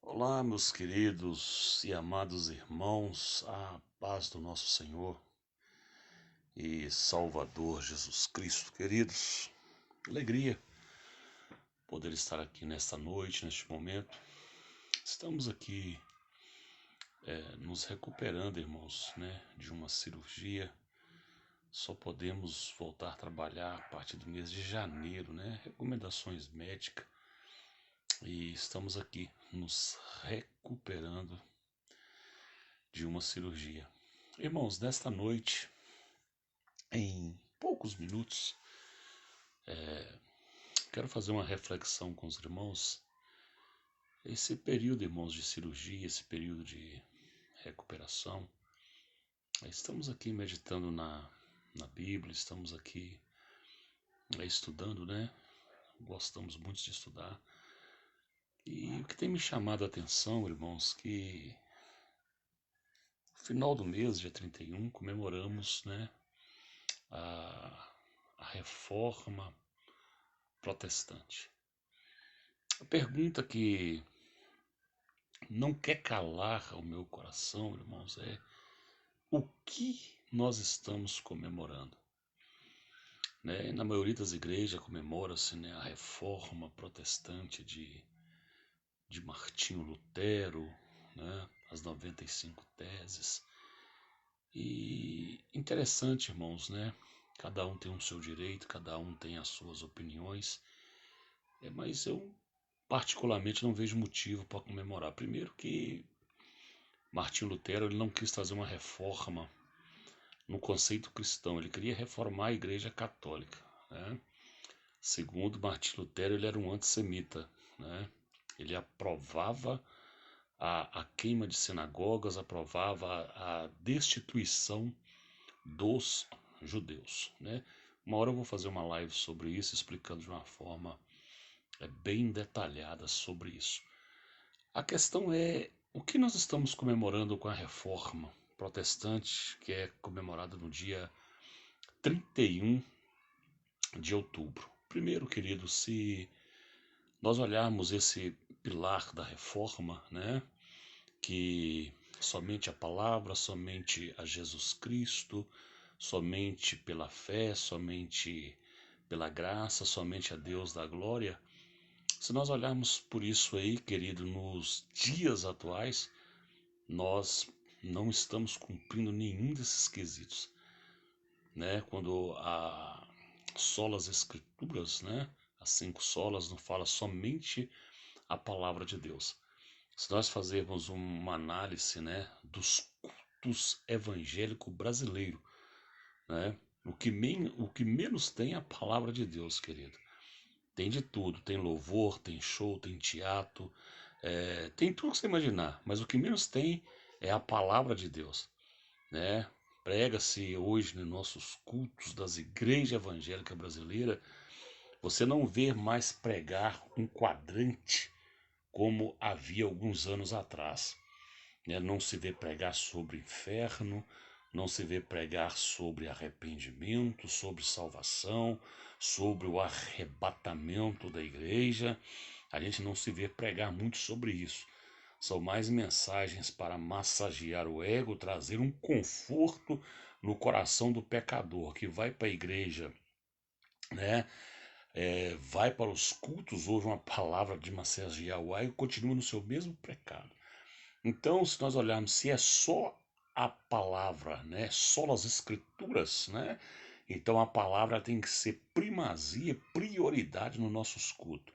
Olá, meus queridos e amados irmãos, a paz do nosso Senhor e Salvador Jesus Cristo, queridos. Alegria poder estar aqui nesta noite, neste momento. Estamos aqui nos recuperando, irmãos, de uma cirurgia. Só podemos voltar a trabalhar a partir do mês de janeiro, Recomendações médicas. E estamos aqui nos recuperando de uma cirurgia. Irmãos, nesta noite, em poucos minutos, quero fazer uma reflexão com os irmãos. Esse período, irmãos, de cirurgia, esse período de recuperação, estamos aqui meditando na Bíblia, estamos aqui estudando, Gostamos muito de estudar. E o que tem me chamado a atenção, irmãos, que no final do mês, dia 31, comemoramos, a, a reforma protestante. A pergunta que não quer calar o meu coração, irmãos, é o que nós estamos comemorando. Na maioria das igrejas comemora-se a reforma protestante de Martinho Lutero, as 95 teses. E interessante, irmãos, cada um tem o seu direito, cada um tem as suas opiniões, mas eu particularmente não vejo motivo para comemorar. Primeiro que Martinho Lutero ele não quis trazer uma reforma no conceito cristão, ele queria reformar a Igreja Católica. Segundo Martinho Lutero, ele era um antissemita. Ele aprovava a queima de sinagogas, aprovava a destituição dos judeus. Uma hora eu vou fazer uma live sobre isso, explicando de uma forma bem detalhada sobre isso. A questão é o que nós estamos comemorando com a reforma protestante, que é comemorada no dia 31 de outubro. Primeiro, querido, se nós olharmos esse pilar da reforma, que somente a palavra, somente a Jesus Cristo, somente pela fé, somente pela graça, somente a Deus da glória. Se nós olharmos por isso aí, querido, nos dias atuais, nós não estamos cumprindo nenhum desses quesitos. Quando a solas escrituras, as 5 solas, não fala somente a palavra de Deus. Se nós fazermos uma análise, dos cultos evangélicos brasileiros, o que menos tem é a palavra de Deus, querido. Tem de tudo, tem louvor, tem show, tem teatro, tem tudo que você imaginar, mas o que menos tem é a palavra de Deus. Prega-se hoje nos nossos cultos das igrejas evangélicas brasileiras, você não vê mais pregar um quadrante como havia alguns anos atrás. Não se vê pregar sobre inferno, não se vê pregar sobre arrependimento, sobre salvação, sobre o arrebatamento da igreja. A gente não se vê pregar muito sobre isso. São mais mensagens para massagear o ego, trazer um conforto no coração do pecador que vai para a igreja, vai para os cultos, ouve uma palavra de massagear o ego e continua no seu mesmo pecado. Então, se nós olharmos se é só a palavra, só as escrituras, então a palavra tem que ser primazia, prioridade nos nossos cultos.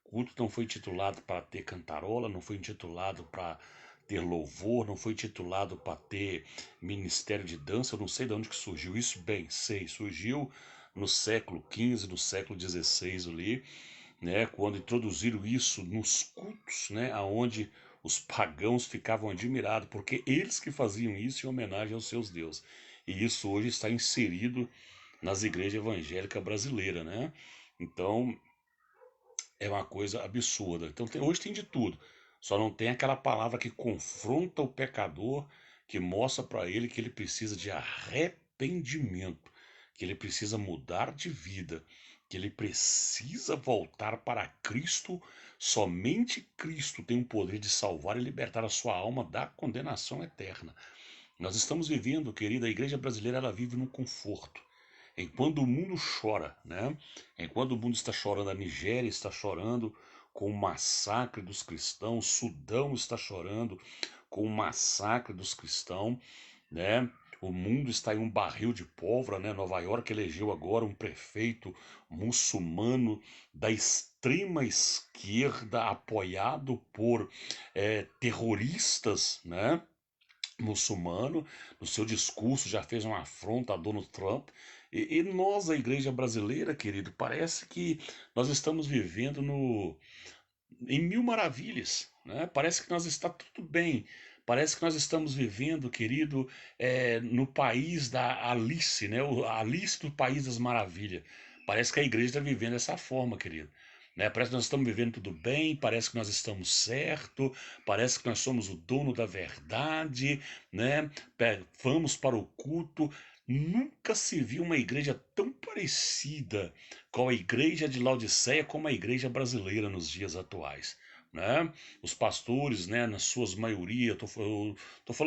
O culto não foi intitulado para ter cantarola, não foi intitulado para ter louvor, não foi intitulado para ter ministério de dança. Eu não sei de onde que surgiu isso, bem, sei, surgiu no século XV, no século XVI ali, quando introduziram isso nos cultos, aonde os pagãos ficavam admirados, porque eles que faziam isso em homenagem aos seus deuses. E isso hoje está inserido nas igrejas evangélicas brasileiras, Então, é uma coisa absurda. Então, hoje tem de tudo. Só não tem aquela palavra que confronta o pecador, que mostra para ele que ele precisa de arrependimento, que ele precisa mudar de vida, que ele precisa voltar para Cristo Somente Cristo tem o poder de salvar e libertar a sua alma da condenação eterna. Nós estamos vivendo, querida, a igreja brasileira, ela vive num conforto. Enquanto o mundo chora, né? Enquanto o mundo está chorando, a Nigéria está chorando com o massacre dos cristãos, Sudão está chorando com o massacre dos cristãos, né? O mundo está em um barril de pólvora, né? Nova York elegeu agora um prefeito muçulmano da extrema esquerda, apoiado por terroristas, né? Muçulmano, no seu discurso já fez uma afronta a Donald Trump. E nós, a igreja brasileira, querido, parece que nós estamos vivendo em mil maravilhas, né? Parece que nós está tudo bem. Parece que nós estamos vivendo, querido, no país da Alice, né? A Alice do País das Maravilhas. Parece que a igreja está vivendo dessa forma, querido. Né? Parece que nós estamos vivendo tudo bem, parece que nós estamos certo, parece que nós somos o dono da verdade, né? Vamos para o culto. Nunca se viu uma igreja tão parecida com a igreja de Laodiceia como a igreja brasileira nos dias atuais. Né? Os pastores, né, nas suas maioria, tô falando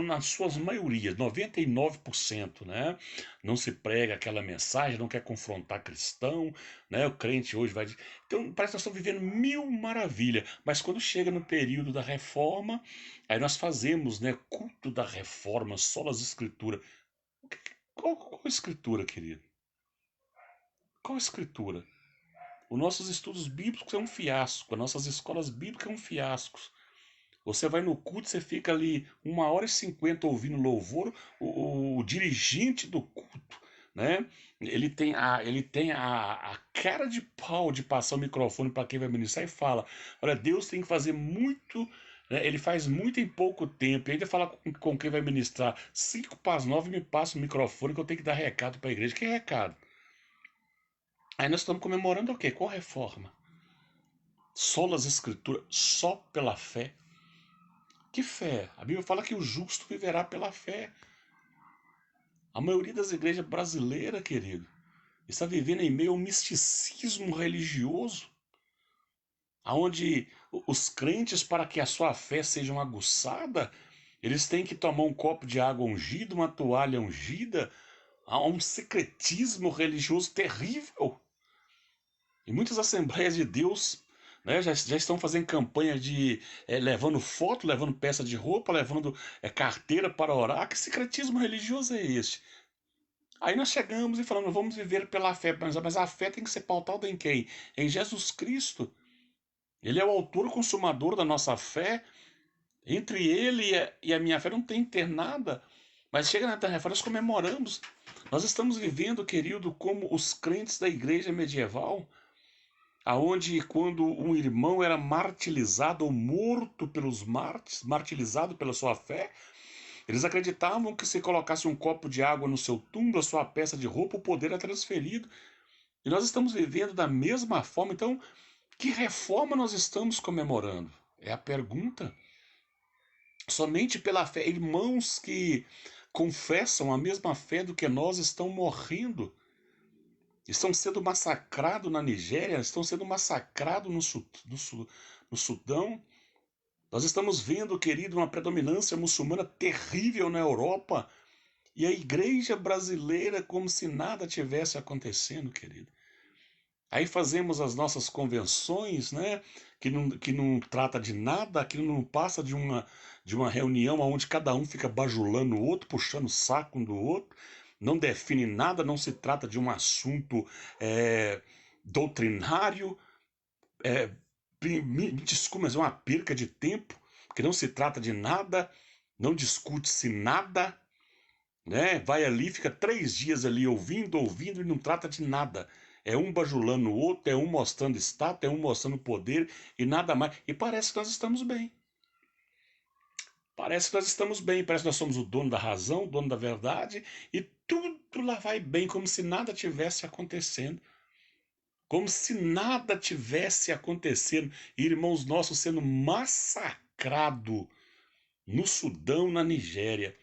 nas suas maiorias, 99%, né? Não se prega aquela mensagem, não quer confrontar cristão, né? O crente hoje vai. Então, parece que nós estamos vivendo mil maravilhas, mas quando chega no período da reforma, aí nós fazemos, né, culto da reforma, só as escrituras. Qual escritura, querido? Qual escritura? Os nossos estudos bíblicos é um fiasco, as nossas escolas bíblicas é um fiasco. Você vai no culto, você fica ali 1h50 ouvindo louvor, o dirigente do culto, né? Ele tem a cara de pau de passar o microfone para quem vai ministrar e fala: olha, Deus tem que fazer muito, né? Ele faz muito em pouco tempo. E ainda fala com quem vai ministrar 8h55, me passa o microfone que eu tenho que dar recado para a igreja. Que recado? Aí nós estamos comemorando o quê? Qual reforma? Sola as escrituras, só pela fé. Que fé? A Bíblia fala que o justo viverá pela fé. A maioria das igrejas brasileiras, querido, está vivendo em meio a um misticismo religioso, onde os crentes, para que a sua fé seja aguçada, eles têm que tomar um copo de água ungida, uma toalha ungida. Há um secretismo religioso terrível. E muitas Assembleias de Deus, né, já estão fazendo campanha de levando foto, levando peça de roupa, levando carteira para orar. Que secretismo religioso é esse? Aí nós chegamos e falamos, vamos viver pela fé, mas a fé tem que ser pautada em quem? Em Jesus Cristo. Ele é o autor e consumador da nossa fé. Entre ele e a minha fé não tem que ter nada. Mas chega na Terra, nós comemoramos. Nós estamos vivendo, querido, como os crentes da igreja medieval, aonde quando um irmão era martirizado ou morto pelos mártires, martirizado pela sua fé, eles acreditavam que se colocasse um copo de água no seu túmulo, a sua peça de roupa, o poder é transferido. E nós estamos vivendo da mesma forma. Então, que reforma nós estamos comemorando? É a pergunta. Somente pela fé, irmãos que confessam a mesma fé do que nós estão morrendo. Estão sendo massacrados na Nigéria, estão sendo massacrados no Sudão. Nós estamos vendo, querido, uma predominância muçulmana terrível na Europa. E a igreja brasileira como se nada tivesse acontecendo, querido. Aí fazemos as nossas convenções, né? Que não trata de nada, que não passa de uma reunião onde cada um fica bajulando o outro, puxando o saco um do outro, não define nada, não se trata de um assunto doutrinário. É, me desculpe, mas é uma perca de tempo, porque não se trata de nada, não discute-se nada, né? Vai ali, fica 3 dias ali ouvindo e não trata de nada. É um bajulando o outro, é um mostrando status, é um mostrando poder e nada mais. E parece que nós estamos bem. Parece que nós estamos bem, parece que nós somos o dono da razão, o dono da verdade, e tudo lá vai bem, como se nada tivesse acontecendo. Como se nada tivesse acontecendo. Irmãos nossos sendo massacrados no Sudão, na Nigéria,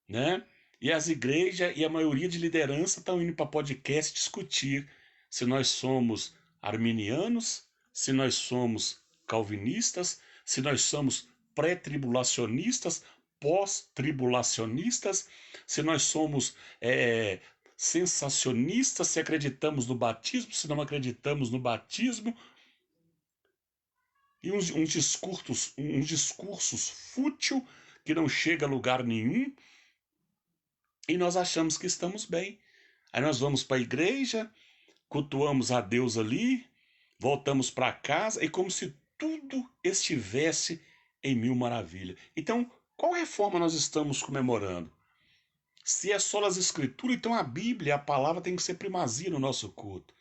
né? E as igrejas e a maioria de liderança estão indo para podcast discutir se nós somos arminianos, se nós somos calvinistas, se nós somos pré-tribulacionistas, pós-tribulacionistas, se nós somos sensacionistas, se acreditamos no batismo, se não acreditamos no batismo, e uns discursos fútil que não chega a lugar nenhum, e nós achamos que estamos bem. Aí nós vamos para a igreja, cultuamos a Deus ali, voltamos para casa, e como se tudo estivesse em mil maravilhas. Então, qual reforma nós estamos comemorando? Se é só as escrituras, então a Bíblia, a palavra tem que ser primazia no nosso culto.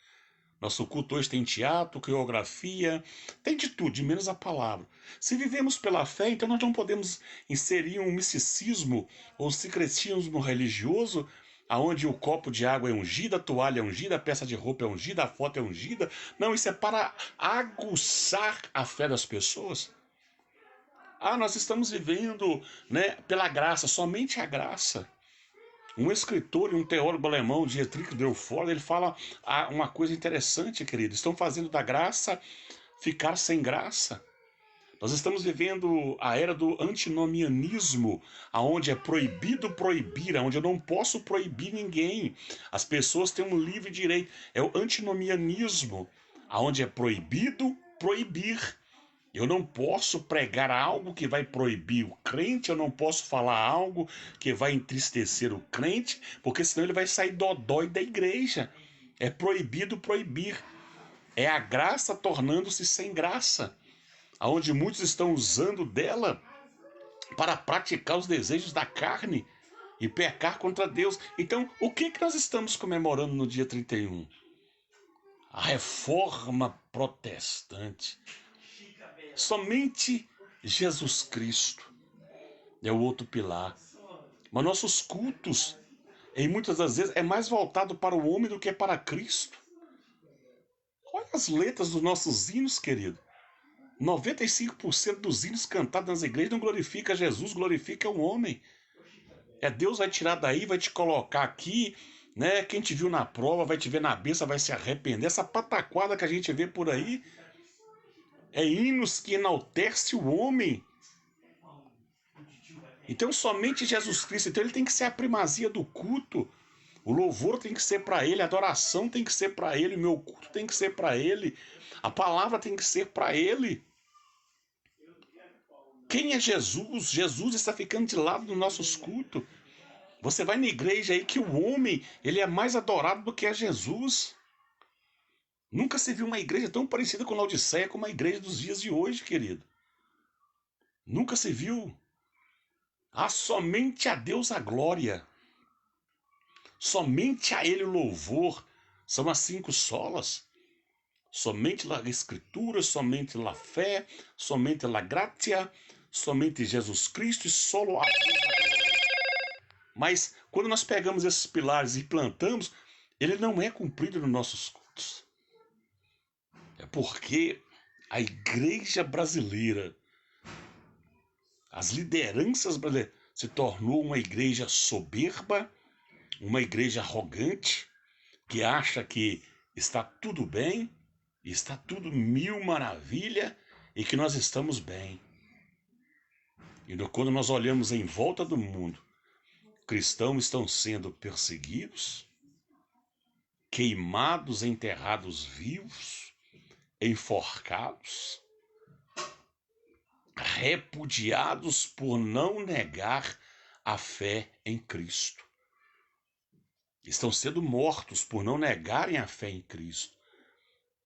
Nosso culto hoje tem teatro, coreografia, tem de tudo, de menos a palavra. Se vivemos pela fé, então nós não podemos inserir um misticismo ou secretismo religioso, aonde o copo de água é ungido, a toalha é ungida, a peça de roupa é ungida, a foto é ungida. Não, isso é para aguçar a fé das pessoas. Nós estamos vivendo, né, pela graça, somente a graça. Um escritor e um teólogo alemão, Dietrich Delfort, ele fala uma coisa interessante, querido. Estão fazendo da graça ficar sem graça. Nós estamos vivendo a era do antinomianismo, aonde é proibido proibir, aonde eu não posso proibir ninguém. As pessoas têm um livre direito. É o antinomianismo, aonde é proibido proibir. Eu não posso pregar algo que vai proibir o crente, eu não posso falar algo que vai entristecer o crente, porque senão ele vai sair dodói da igreja. É proibido proibir. É a graça tornando-se sem graça, aonde muitos estão usando dela para praticar os desejos da carne e pecar contra Deus. Então, o que nós estamos comemorando no dia 31? A reforma protestante. Somente Jesus Cristo é o outro pilar. Mas nossos cultos, em muitas das vezes, é mais voltado para o homem do que para Cristo. Olha as letras dos nossos hinos, querido. 95% dos hinos cantados nas igrejas não glorifica Jesus, glorifica o homem. Deus vai tirar daí, vai te colocar aqui, né? Quem te viu na prova vai te ver na bênção, vai se arrepender. Essa pataquada que a gente vê por aí é hinos que enaltece o homem. Então somente Jesus Cristo, então ele tem que ser a primazia do culto. O louvor tem que ser para ele, a adoração tem que ser para ele, o meu culto tem que ser para ele, a palavra tem que ser para ele. Quem é Jesus? Jesus está ficando de lado nos nossos cultos. Você vai na igreja aí que o homem, ele é mais adorado do que a Jesus. Nunca se viu uma igreja tão parecida com Laodiceia como a igreja dos dias de hoje, querido. Nunca se viu. Somente a Deus a glória. Somente a Ele o louvor. São as 5 solas. Somente a Escritura, somente a fé, somente a gratia, somente Jesus Cristo e solo a Deus a glória. Mas quando nós pegamos esses pilares e plantamos, ele não é cumprido nos nossos cultos. É porque a igreja brasileira, as lideranças brasileiras, se tornou uma igreja soberba, uma igreja arrogante, que acha que está tudo bem, está tudo mil maravilha e que nós estamos bem. E quando nós olhamos em volta do mundo, cristãos estão sendo perseguidos, queimados, enterrados vivos, enforcados, repudiados por não negar a fé em Cristo. Estão sendo mortos por não negarem a fé em Cristo.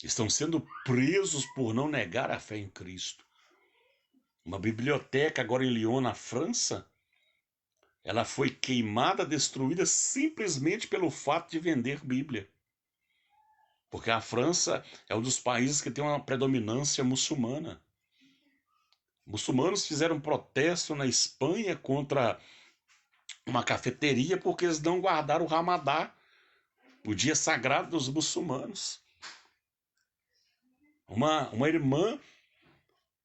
Estão sendo presos por não negar a fé em Cristo. Uma biblioteca agora em Lyon, na França, ela foi queimada, destruída simplesmente pelo fato de vender Bíblia. Porque a França é um dos países que tem uma predominância muçulmana. Muçulmanos fizeram protesto na Espanha contra uma cafeteria porque eles não guardaram o Ramadã, o dia sagrado dos muçulmanos. Uma irmã,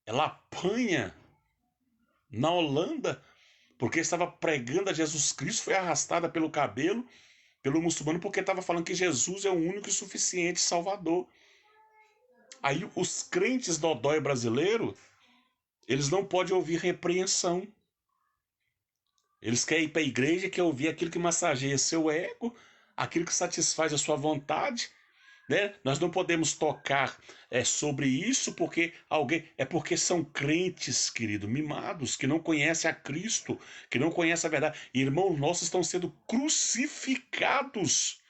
ela apanha na Holanda porque estava pregando a Jesus Cristo, foi arrastada pelo cabelo pelo muçulmano porque estava falando que Jesus é o único e suficiente Salvador. Aí os crentes dodói brasileiro, eles não podem ouvir repreensão. Eles querem ir para a igreja, querem ouvir aquilo que massageia seu ego, aquilo que satisfaz a sua vontade, né? Nós não podemos tocar sobre isso porque porque são crentes, querido, mimados, que não conhecem a Cristo, que não conhecem a verdade. Irmãos nossos estão sendo crucificados,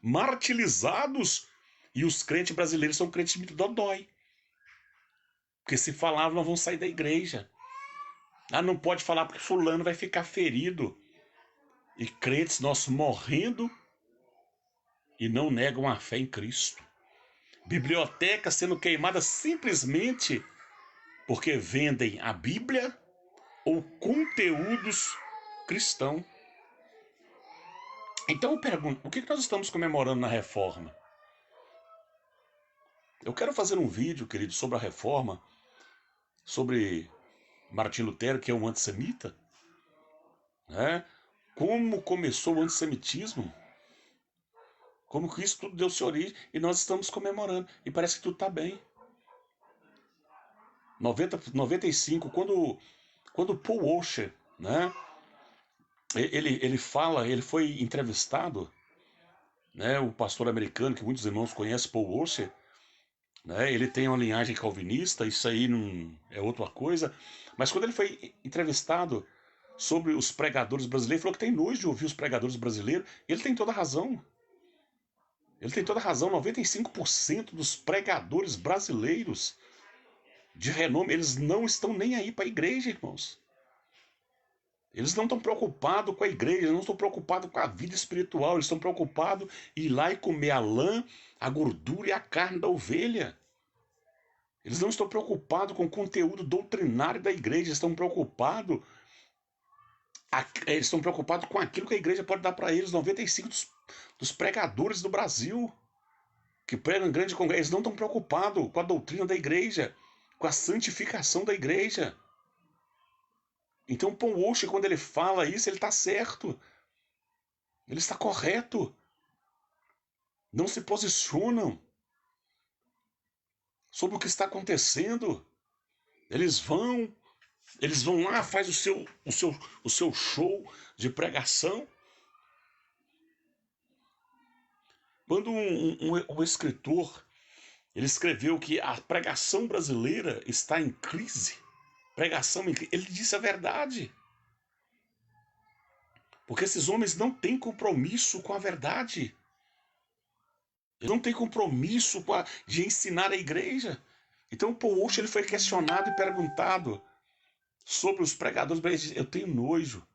martirizados, e os crentes brasileiros são crentes muito dodói. Porque se falar, não vão sair da igreja. Ah, não pode falar porque fulano vai ficar ferido. E crentes nossos morrendo e não negam a fé em Cristo. Bibliotecas sendo queimadas simplesmente porque vendem a Bíblia ou conteúdos cristãos. Então eu pergunto, o que nós estamos comemorando na Reforma? Eu quero fazer um vídeo, querido, sobre a Reforma, sobre Martim Lutero, que é um antissemita, né? Como começou o antissemitismo, como que isso tudo deu-se origem, e nós estamos comemorando, e parece que tudo está bem. 95, quando Paul Washer, né, ele foi entrevistado, né, o pastor americano, que muitos irmãos conhecem, Paul Washer, né, ele tem uma linhagem calvinista, isso aí não é outra coisa, mas quando ele foi entrevistado sobre os pregadores brasileiros, ele falou que tem nojo de ouvir os pregadores brasileiros, e ele tem toda a razão. Ele tem toda a razão, 95% dos pregadores brasileiros de renome, eles não estão nem aí para a igreja, irmãos. Eles não estão preocupados com a igreja, eles não estão preocupados com a vida espiritual, eles estão preocupados em ir lá e comer a lã, a gordura e a carne da ovelha. Eles não estão preocupados com o conteúdo doutrinário da igreja, eles estão preocupados com aquilo que a igreja pode dar para eles. 95% dos pregadores do Brasil que pregam em grande congresso, eles não estão preocupados com a doutrina da igreja, com a santificação da igreja. Então Paul Washer, quando ele fala isso, ele está certo. Ele está correto. Não se posicionam sobre o que está acontecendo. Eles vão lá, faz o seu show de pregação. Quando um escritor ele escreveu que a pregação brasileira está em crise, ele disse a verdade. Porque esses homens não têm compromisso com a verdade. Eles não têm compromisso de ensinar a igreja. Então, Paul Washer, ele foi questionado e perguntado sobre os pregadores. Ele disse, eu tenho nojo.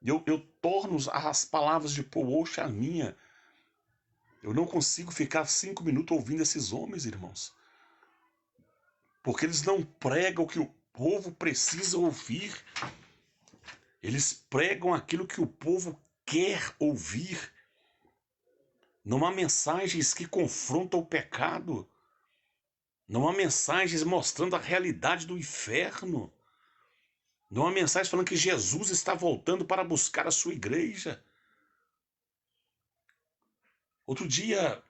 Eu torno as palavras de Paul Washer a minha. Eu não consigo ficar 5 minutos ouvindo esses homens, irmãos. Porque eles não pregam o que o povo precisa ouvir. Eles pregam aquilo que o povo quer ouvir. Não há mensagens que confrontam o pecado. Não há mensagens mostrando a realidade do inferno. Não há mensagem falando que Jesus está voltando para buscar a sua igreja. Outro dia,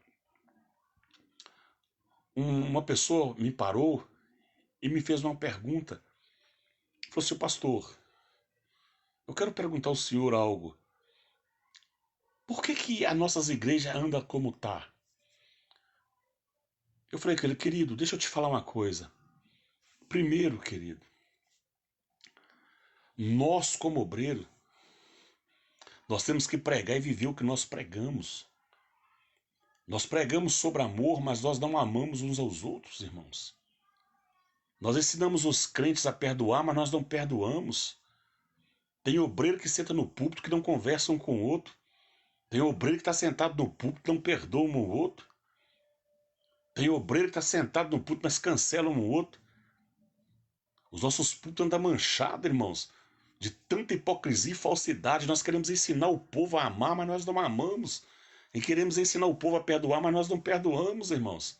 uma pessoa me parou e me fez uma pergunta. Falou assim, pastor, eu quero perguntar ao senhor algo. Por que as nossas igrejas andam como tá? Eu falei com ele, querido, deixa eu te falar uma coisa. Primeiro, querido, nós como obreiro, nós temos que pregar e viver o que nós pregamos. Nós pregamos sobre amor, mas nós não amamos uns aos outros, irmãos. Nós ensinamos os crentes a perdoar, mas nós não perdoamos. Tem obreiro que senta no púlpito que não conversa um com o outro. Tem obreiro que está sentado no púlpito e não perdoa um ao outro. Tem obreiro que está sentado no púlpito, mas cancela um ao outro. Os nossos púlpitos andam manchados, irmãos, de tanta hipocrisia e falsidade. Nós queremos ensinar o povo a amar, mas nós não amamos. E queremos ensinar o povo a perdoar, mas nós não perdoamos, irmãos.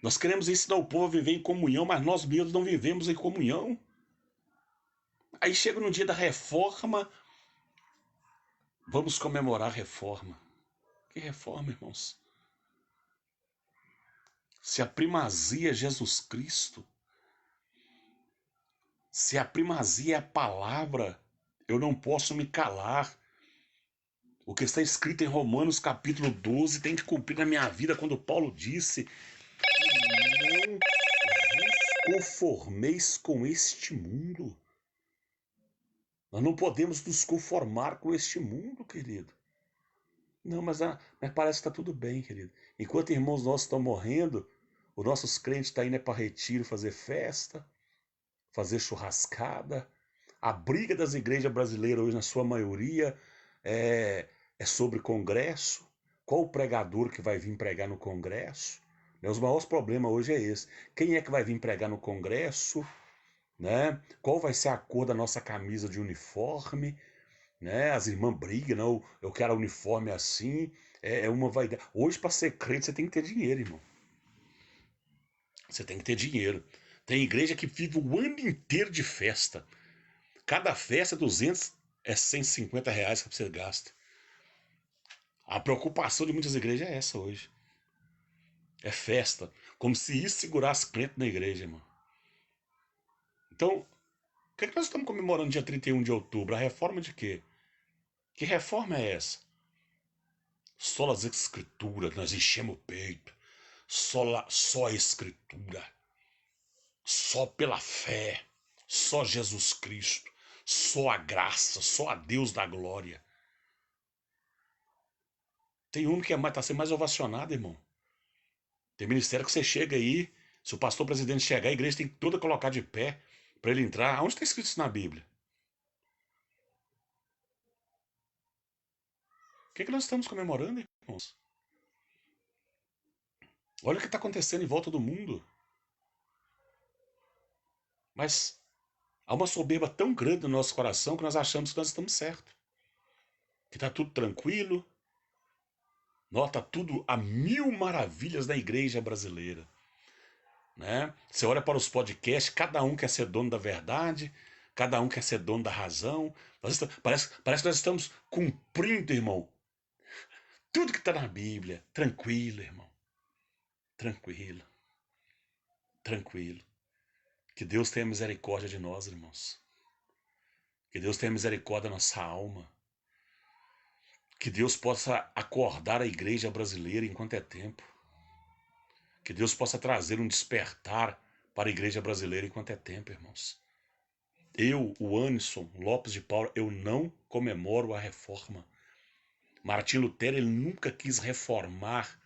Nós queremos ensinar o povo a viver em comunhão, mas nós mesmos não vivemos em comunhão. Aí chega no dia da reforma, vamos comemorar a reforma. Que reforma, irmãos? se a primazia é Jesus Cristo, se a primazia é a palavra, eu não posso me calar. O que está escrito em Romanos capítulo 12 tem que cumprir na minha vida quando Paulo disse: não vos conformeis com este mundo. Nós não podemos nos conformar com este mundo, querido. Não, mas parece que está tudo bem, querido. Enquanto irmãos nossos estão morrendo, os nossos crentes estão indo para retiro fazer festa, fazer churrascada. A briga das igrejas brasileiras hoje, na sua maioria, é sobre congresso. Qual o pregador que vai vir pregar no congresso? Os maiores problemas hoje é esse. Quem é que vai vir pregar no congresso? Né? Qual vai ser a cor da nossa camisa de uniforme? Né? As irmãs brigam, não, eu quero uniforme assim, é uma vaidade. Hoje, para ser crente, você tem que ter dinheiro, irmão. Você tem que ter dinheiro. Tem igreja que vive o ano inteiro de festa. Cada festa é 200, é 150 reais que você gasta. A preocupação de muitas igrejas é essa hoje. É festa. Como se isso segurasse crente na igreja, irmão. Então, o que nós estamos comemorando dia 31 de outubro? A reforma de quê? Que reforma é essa? Só as escrituras, nós enchemos o peito. Só a escritura. Só pela fé. Só Jesus Cristo. Só a graça. Só a Deus da glória. Tem um que está sendo mais ovacionado, irmão. Tem ministério que você chega aí, se o pastor presidente chegar, a igreja tem que toda colocar de pé para ele entrar. Onde está escrito isso na Bíblia? O que nós estamos comemorando, irmãos? Olha o que está acontecendo em volta do mundo. Mas há uma soberba tão grande no nosso coração que nós achamos que nós estamos certos. Que está tudo tranquilo. Está tudo a mil maravilhas na igreja brasileira. Né? Você olha para os podcasts, cada um quer ser dono da verdade, cada um quer ser dono da razão. Parece que nós estamos cumprindo, irmão, tudo que está na Bíblia. Tranquilo, irmão. Tranquilo. Tranquilo. Que Deus tenha misericórdia de nós, irmãos. Que Deus tenha misericórdia da nossa alma. Que Deus possa acordar a igreja brasileira enquanto é tempo. Que Deus possa trazer um despertar para a igreja brasileira enquanto é tempo, irmãos. Eu, o Anderson Lopes de Paula, eu não comemoro a reforma. Martim Lutero, ele nunca quis reformar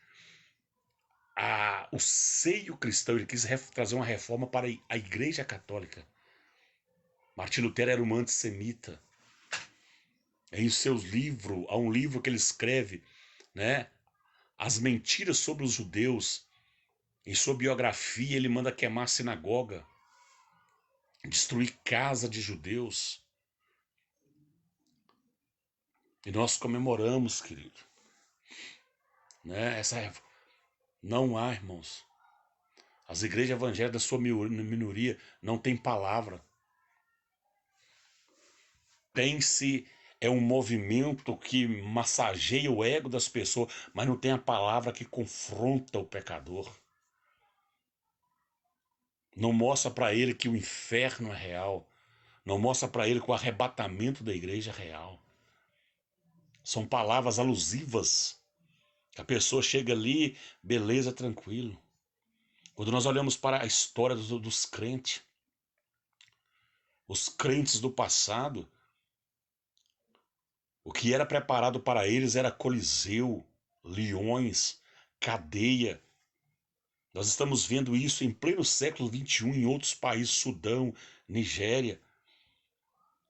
o seio cristão, ele quis trazer uma reforma para a igreja católica. Martim Lutero era um antissemita. Em seus livros, há um livro que ele escreve, né, As Mentiras sobre os Judeus. Em sua biografia, ele manda queimar a sinagoga, destruir casa de judeus. E nós comemoramos, querido. Né? Não há, irmãos. As igrejas evangélicas da sua minoria não têm palavra. Pense, é um movimento que massageia o ego das pessoas, mas não tem a palavra que confronta o pecador. Não mostra para ele que o inferno é real. Não mostra para ele que o arrebatamento da igreja é real. São palavras alusivas. A pessoa chega ali, beleza, tranquilo. Quando nós olhamos para a história dos crentes, os crentes do passado, o que era preparado para eles era coliseu, leões, cadeia. Nós estamos vendo isso em pleno século XXI em outros países, Sudão, Nigéria.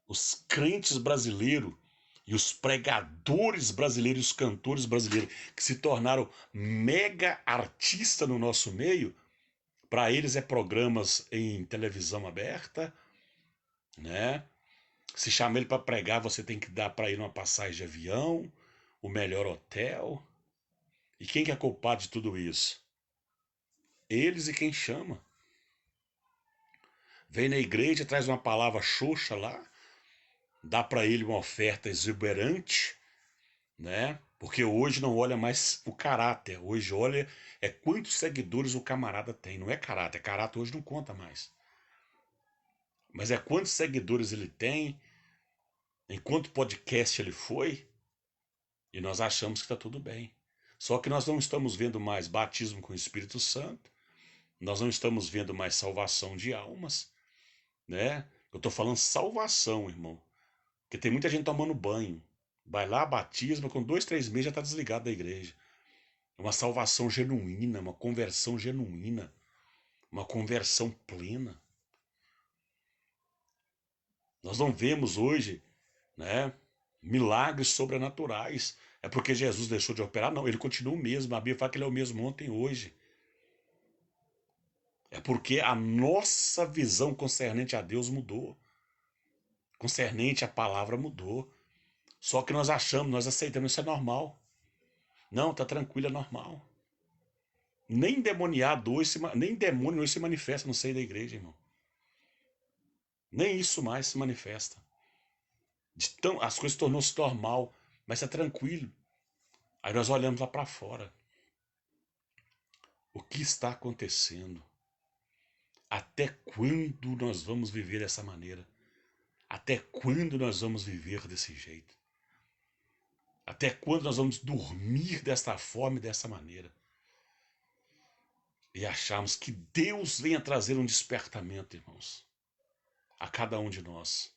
Os crentes brasileiros e os pregadores brasileiros, os cantores brasileiros, que se tornaram mega artistas no nosso meio, para eles é programas em televisão aberta, né? Se chama ele para pregar, você tem que dar para ele uma passagem de avião, o melhor hotel. E quem que é culpado de tudo isso? Eles e quem chama. Vem na igreja, traz uma palavra xoxa lá, dá para ele uma oferta exuberante, né? Porque hoje não olha mais o caráter, hoje olha quantos seguidores o camarada tem. Não é caráter, caráter hoje não conta mais. Mas é quantos seguidores ele tem, em quanto podcast ele foi, e nós achamos que está tudo bem. Só que nós não estamos vendo mais batismo com o Espírito Santo, nós não estamos vendo mais salvação de almas, né? Eu estou falando salvação, irmão. Porque tem muita gente tomando banho. Vai lá, batismo, com 2, 3 meses já está desligado da igreja. É uma salvação genuína, uma conversão genuína, uma conversão plena. Nós não vemos hoje, né, milagres sobrenaturais. É porque Jesus deixou de operar? Não, ele continua o mesmo. A Bíblia fala que ele é o mesmo ontem e hoje. É porque a nossa visão concernente a Deus mudou. Concernente a palavra mudou. Só que nós achamos, nós aceitamos, isso é normal. Não, tá tranquilo, é normal. Nem demoniado hoje, nem demônio hoje se manifesta no seio da igreja, irmão. Nem isso mais se manifesta. As coisas tornou-se normal, mas é tranquilo. Aí nós olhamos lá para fora. O que está acontecendo? Até quando nós vamos viver dessa maneira? Até quando nós vamos viver desse jeito? Até quando nós vamos dormir desta forma e dessa maneira? E achamos que Deus venha trazer um despertamento, irmãos, a cada um de nós.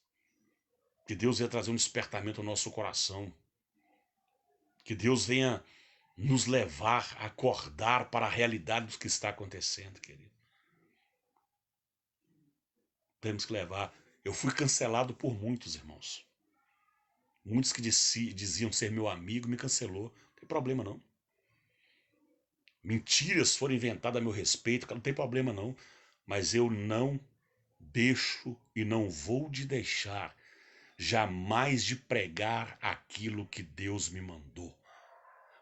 Que Deus venha trazer um despertamento ao nosso coração. Que Deus venha nos levar a acordar para a realidade do que está acontecendo, querido. Temos que levar. Eu fui cancelado por muitos, irmãos. Muitos que diziam ser meu amigo me cancelou. Não tem problema não. Mentiras foram inventadas a meu respeito, não tem problema não. Mas eu não deixo e não vou de deixar jamais de pregar aquilo que Deus me mandou.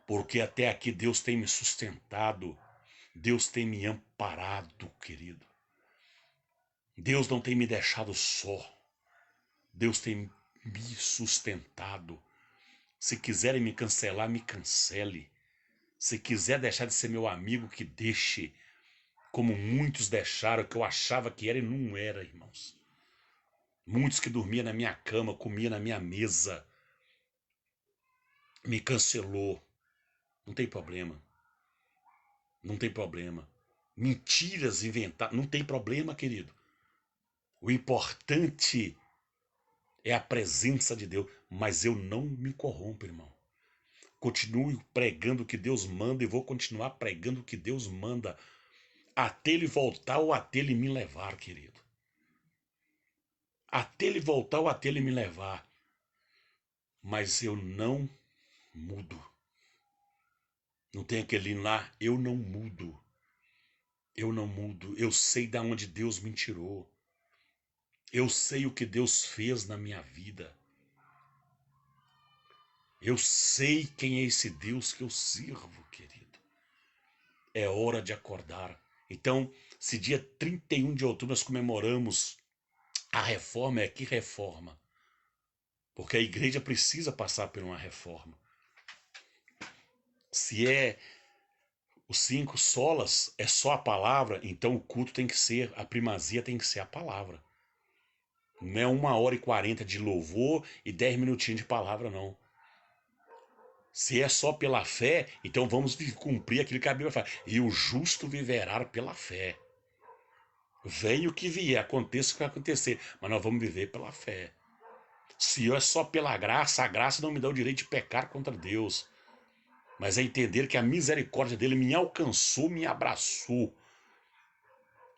Porque até aqui Deus tem me sustentado, Deus tem me amparado, querido. Deus não tem me deixado só. Deus tem me sustentado. Se quiserem me cancelar, me cancele. Se quiser deixar de ser meu amigo, que deixe. Como muitos deixaram, que eu achava que era e não era, irmãos. Muitos que dormiam na minha cama, comiam na minha mesa. Me cancelou. Não tem problema. Não tem problema. Mentiras inventadas. Não tem problema, querido. O importante é a presença de Deus. Mas eu não me corrompo, irmão. Continuo pregando o que Deus manda e vou continuar pregando o que Deus manda. Até ele voltar ou até ele me levar, querido. Até ele voltar ou até ele me levar. Mas eu não mudo. Não tem aquele lá, eu não mudo. Eu não mudo. Eu sei de onde Deus me tirou. Eu sei o que Deus fez na minha vida. Eu sei quem é esse Deus que eu sirvo, querido. É hora de acordar. Então, se dia 31 de outubro nós comemoramos a reforma, que reforma? Porque a igreja precisa passar por uma reforma. Se é os 5 solas, é só a palavra, então o culto tem que ser, a primazia tem que ser a palavra. Não é 1h40 de louvor e 10 minutinhos de palavra, não. Se é só pela fé, então vamos cumprir aquilo que a Bíblia fala. E o justo viverá pela fé. Venha o que vier, aconteça o que vai acontecer, mas nós vamos viver pela fé. Se é só pela graça, a graça não me dá o direito de pecar contra Deus. Mas é entender que a misericórdia dele me alcançou, me abraçou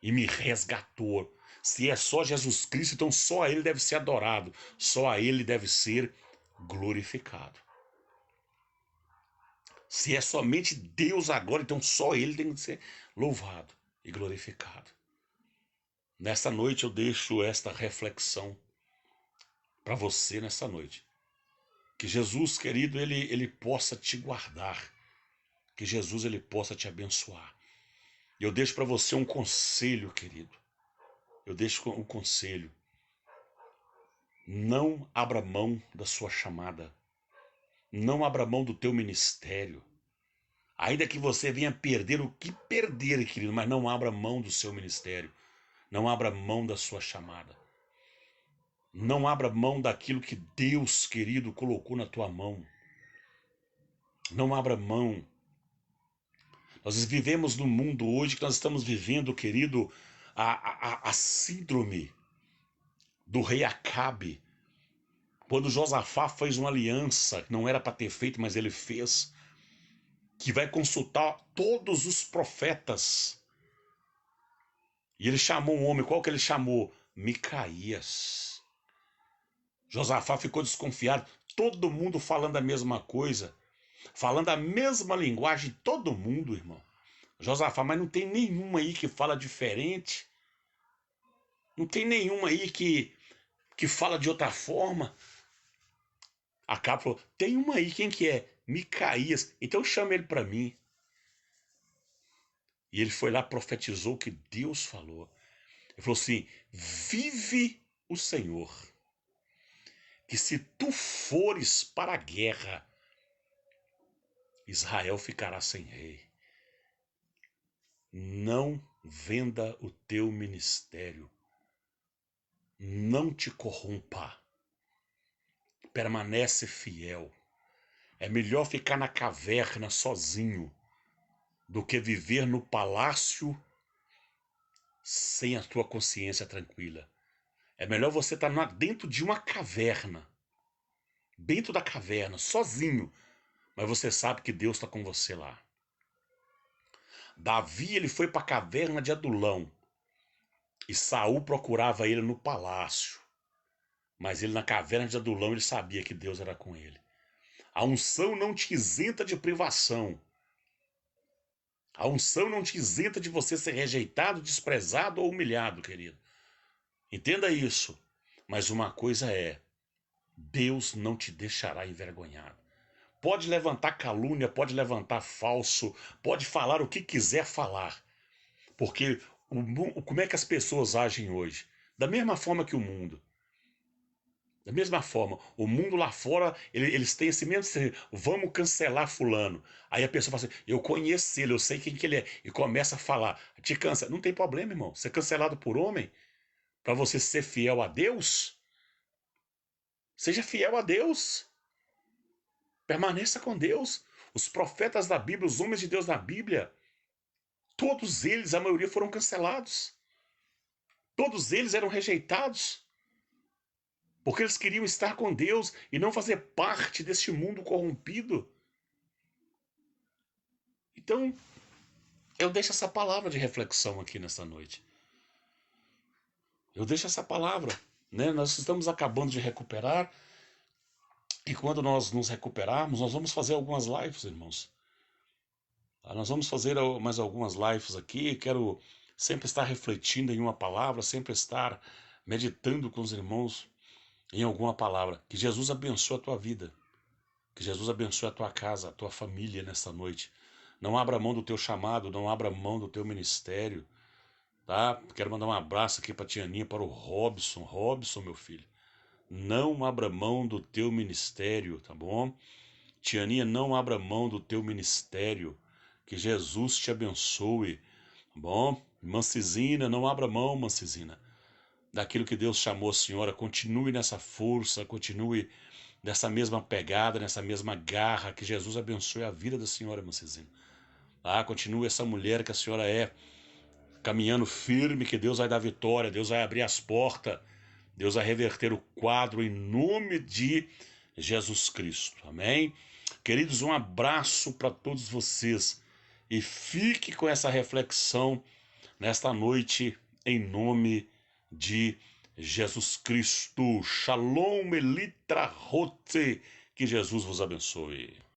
e me resgatou. Se é só Jesus Cristo, então só a ele deve ser adorado, só a ele deve ser glorificado. Se é somente Deus agora, então só ele tem que ser louvado e glorificado. Nesta noite eu deixo esta reflexão para você nessa noite. Que Jesus, querido, ele possa te guardar. Que Jesus ele possa te abençoar. E eu deixo para você um conselho, querido. Eu deixo um conselho. Não abra mão da sua chamada. Não abra mão do teu ministério. Ainda que você venha perder o que perder, querido, mas não abra mão do seu ministério. Não abra mão da sua chamada. Não abra mão daquilo que Deus, querido, colocou na tua mão. Não abra mão. Nós vivemos num mundo hoje que nós estamos vivendo, querido, a síndrome do rei Acabe. Quando Josafá fez uma aliança, que não era para ter feito, mas ele fez, que vai consultar todos os profetas. E ele chamou um homem, qual que ele chamou? Micaías. Josafá ficou desconfiado, todo mundo falando a mesma coisa, falando a mesma linguagem, todo mundo, irmão. Josafá, mas não tem nenhuma aí que fala diferente, não tem nenhuma aí que fala de outra forma. Acabe falou, tem uma aí, quem que é? Micaías, então chama ele para mim. E ele foi lá, profetizou o que Deus falou. Ele falou assim, vive o Senhor, que se tu fores para a guerra, Israel ficará sem rei. Não venda o teu ministério. Não te corrompa. Permanece fiel. É melhor ficar na caverna sozinho do que viver no palácio sem a tua consciência tranquila. É melhor você estar dentro de uma caverna, dentro da caverna, sozinho, mas você sabe que Deus está com você lá. Davi, ele foi para a caverna de Adulão e Saul procurava ele no palácio, mas ele na caverna de Adulão ele sabia que Deus era com ele. A unção não te isenta de privação. A unção não te isenta de você ser rejeitado, desprezado ou humilhado, querido. Entenda isso. Mas uma coisa é, Deus não te deixará envergonhado. Pode levantar calúnia, pode levantar falso, pode falar o que quiser falar. Porque como é que as pessoas agem hoje? Da mesma forma que o mundo. Da mesma forma, o mundo lá fora, eles têm esse mesmo, vamos cancelar fulano. Aí a pessoa fala assim, eu conheço ele, eu sei quem que ele é. E começa a falar, te cancela. Não tem problema, irmão. Ser cancelado por homem, para você ser fiel a Deus, seja fiel a Deus. Permaneça com Deus. Os profetas da Bíblia, os homens de Deus da Bíblia, todos eles, a maioria foram cancelados. Todos eles eram rejeitados. Porque eles queriam estar com Deus e não fazer parte deste mundo corrompido. Então, eu deixo essa palavra de reflexão aqui nesta noite. Eu deixo essa palavra, né? Nós estamos acabando de recuperar e quando nós nos recuperarmos, nós vamos fazer algumas lives, irmãos. Nós vamos fazer mais algumas lives aqui. Quero sempre estar refletindo em uma palavra, sempre estar meditando com os irmãos em alguma palavra. Que Jesus abençoe a tua vida. Que Jesus abençoe a tua casa, a tua família nesta noite. Não abra mão do teu chamado, não abra mão do teu ministério. Tá? Quero mandar um abraço aqui para a tia Aninha, para o Robson. Robson, meu filho, não abra mão do teu ministério, tá bom? Tia Aninha, não abra mão do teu ministério. Que Jesus te abençoe, tá bom? Mancizina, não abra mão, Mancizina, daquilo que Deus chamou a senhora. Continue nessa força, continue nessa mesma pegada, nessa mesma garra. Que Jesus abençoe a vida da senhora, Mancizina. Continue essa mulher que a senhora é, caminhando firme, que Deus vai dar vitória, Deus vai abrir as portas, Deus vai reverter o quadro em nome de Jesus Cristo. Amém? Queridos, um abraço para todos vocês e fique com essa reflexão nesta noite em nome de Jesus Cristo. Shalom, Elitra Rote, que Jesus vos abençoe.